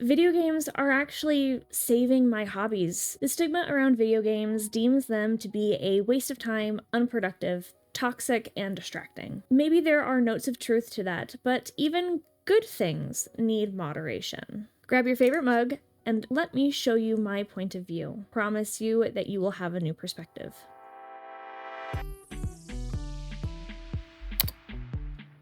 Video games are actually saving my hobbies. The stigma around video games deems them to be a waste of time, unproductive, toxic, and distracting. Maybe there are notes of truth to that, but even good things need moderation. Grab your favorite mug and let me show you my point of view. Promise you that you will have a new perspective.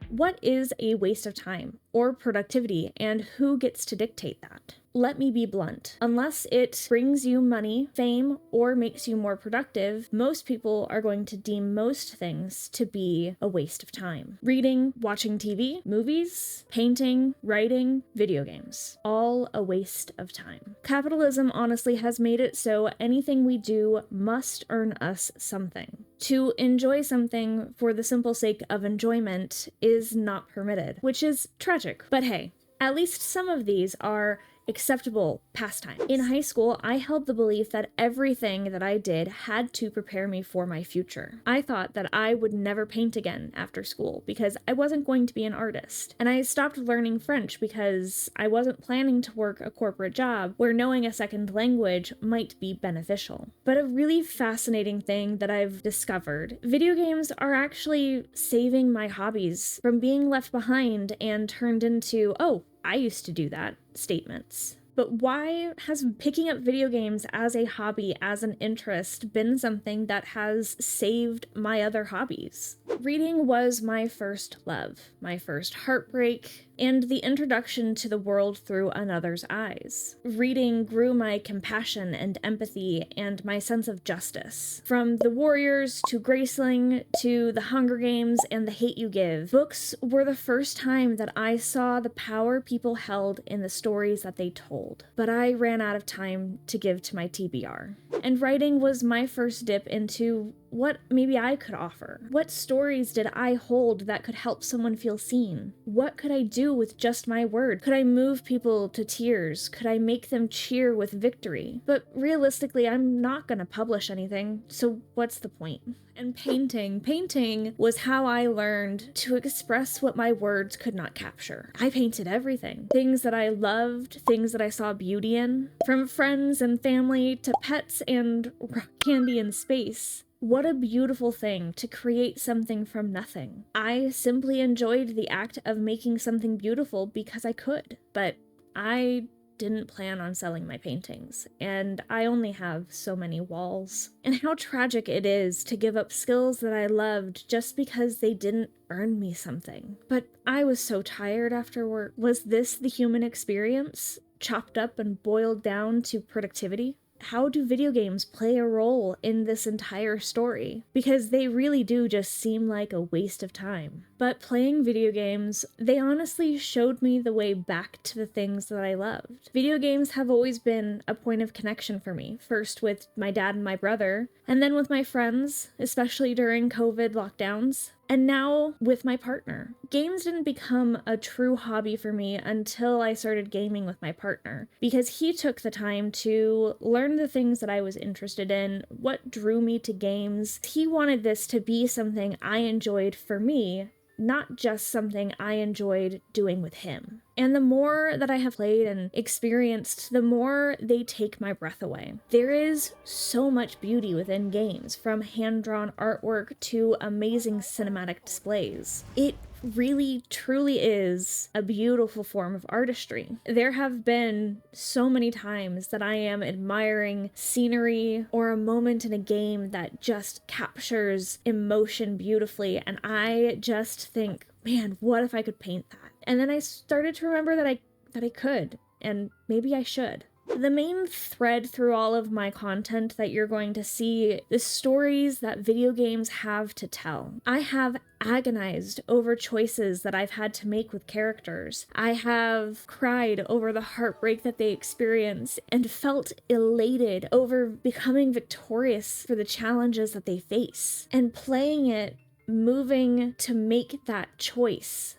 What is a waste of time or productivity, and who gets to dictate that? Let me be blunt. Unless it brings you money, fame, or makes you more productive, most people are going to deem most things to be a waste of time. Reading, watching TV, movies, painting, writing, video games. All a waste of time. Capitalism honestly has made it so anything we do must earn us something. To enjoy something for the simple sake of enjoyment is not permitted, which is tragic. But hey, at least some of these are acceptable pastimes. In high school, I held the belief that everything that I did had to prepare me for my future. I thought that I would never paint again after school because I wasn't going to be an artist. And I stopped learning French because I wasn't planning to work a corporate job where knowing a second language might be beneficial. But a really fascinating thing that I've discovered, video games are actually saving my hobbies from being left behind and turned into, oh, I used to do that statements. But why has picking up video games as a hobby, as an interest, been something that has saved my other hobbies? Reading was my first love, my first heartbreak, and the introduction to the world through another's eyes. Reading grew my compassion and empathy and my sense of justice. From The Warriors to Graceling to The Hunger Games and The Hate U Give, books were the first time that I saw the power people held in the stories that they told. But I ran out of time to give to my TBR. And writing was my first dip into what maybe I could offer. What stories did I hold that could help someone feel seen? What could I do with just my word? Could I move people to tears? Could I make them cheer with victory? But realistically, I'm not gonna publish anything, so what's the point? And painting was how I learned to express what my words could not capture. I painted everything. Things that I loved, things that I saw beauty in, from friends and family to pets and rock candy in space. What a beautiful thing to create something from nothing. I simply enjoyed the act of making something beautiful because I could, but I didn't plan on selling my paintings, and I only have so many walls. And how tragic it is to give up skills that I loved just because they didn't earn me something. But I was so tired after work. Was this the human experience, chopped up and boiled down to productivity? How do video games play a role in this entire story? Because they really do just seem like a waste of time. But playing video games, they honestly showed me the way back to the things that I loved. Video games have always been a point of connection for me, first with my dad and my brother, and then with my friends, especially during COVID lockdowns, and now with my partner. Games didn't become a true hobby for me until I started gaming with my partner, because he took the time to learn the things that I was interested in, what drew me to games. He wanted this to be something I enjoyed for me, not just something I enjoyed doing with him. And the more that I have played and experienced, the more they take my breath away. There is so much beauty within games, from hand-drawn artwork to amazing cinematic displays. It really, truly is a beautiful form of artistry. There have been so many times that I am admiring scenery or a moment in a game that just captures emotion beautifully, and I just think, man, what if I could paint that? And then I started to remember that I could, and maybe I should. The main thread through all of my content that you're going to see, the stories that video games have to tell. I have agonized over choices that I've had to make with characters. I have cried over the heartbreak that they experience and felt elated over becoming victorious for the challenges that they face. And playing it, moving to make that choice,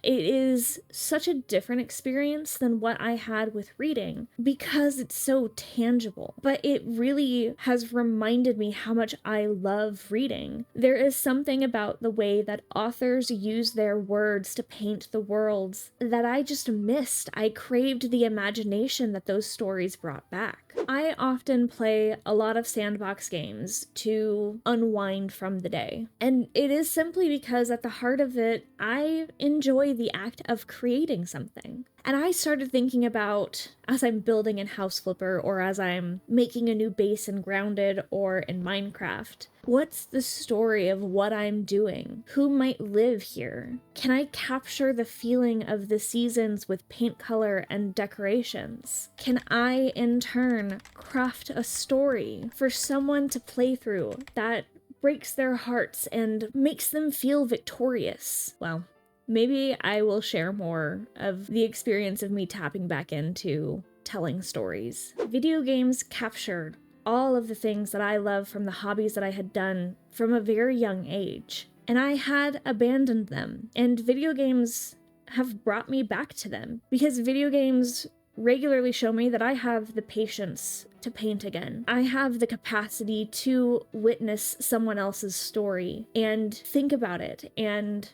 it is such a different experience than what I had with reading because it's so tangible. But it really has reminded me how much I love reading. There is something about the way that authors use their words to paint the worlds that I just missed. I craved the imagination that those stories brought back. I often play a lot of sandbox games to unwind from the day. And it is simply because at the heart of it, I enjoy the act of creating something. And I started thinking about, as I'm building in House Flipper or as I'm making a new base in Grounded or in Minecraft, what's the story of what I'm doing? Who might live here? Can I capture the feeling of the seasons with paint color and decorations? Can I, in turn, craft a story for someone to play through that breaks their hearts and makes them feel victorious? Well, maybe I will share more of the experience of me tapping back into telling stories. Video games captured all of the things that I love from the hobbies that I had done from a very young age, and I had abandoned them, and video games have brought me back to them because video games regularly show me that I have the patience to paint again. I have the capacity to witness someone else's story and think about it and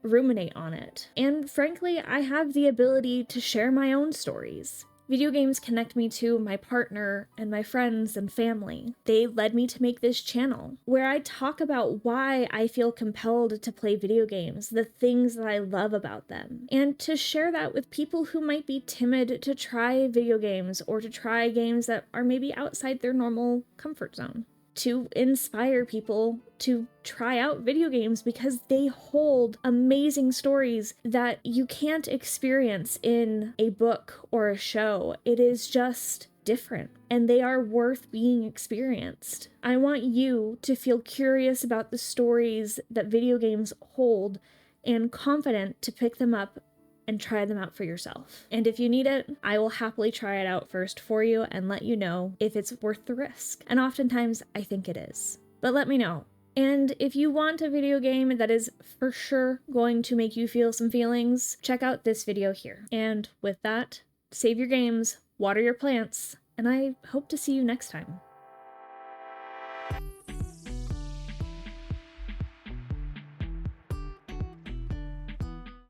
ruminate on it. And frankly, I have the ability to share my own stories. Video games connect me to my partner and my friends and family. They led me to make this channel where I talk about why I feel compelled to play video games, the things that I love about them, and to share that with people who might be timid to try video games or to try games that are maybe outside their normal comfort zone. To inspire people to try out video games because they hold amazing stories that you can't experience in a book or a show. It is just different, and they are worth being experienced. I want you to feel curious about the stories that video games hold and confident to pick them up and try them out for yourself. And if you need it, I will happily try it out first for you and let you know if it's worth the risk. And oftentimes, I think it is. But let me know. And if you want a video game that is for sure going to make you feel some feelings, check out this video here. And with that, save your games, water your plants, and I hope to see you next time.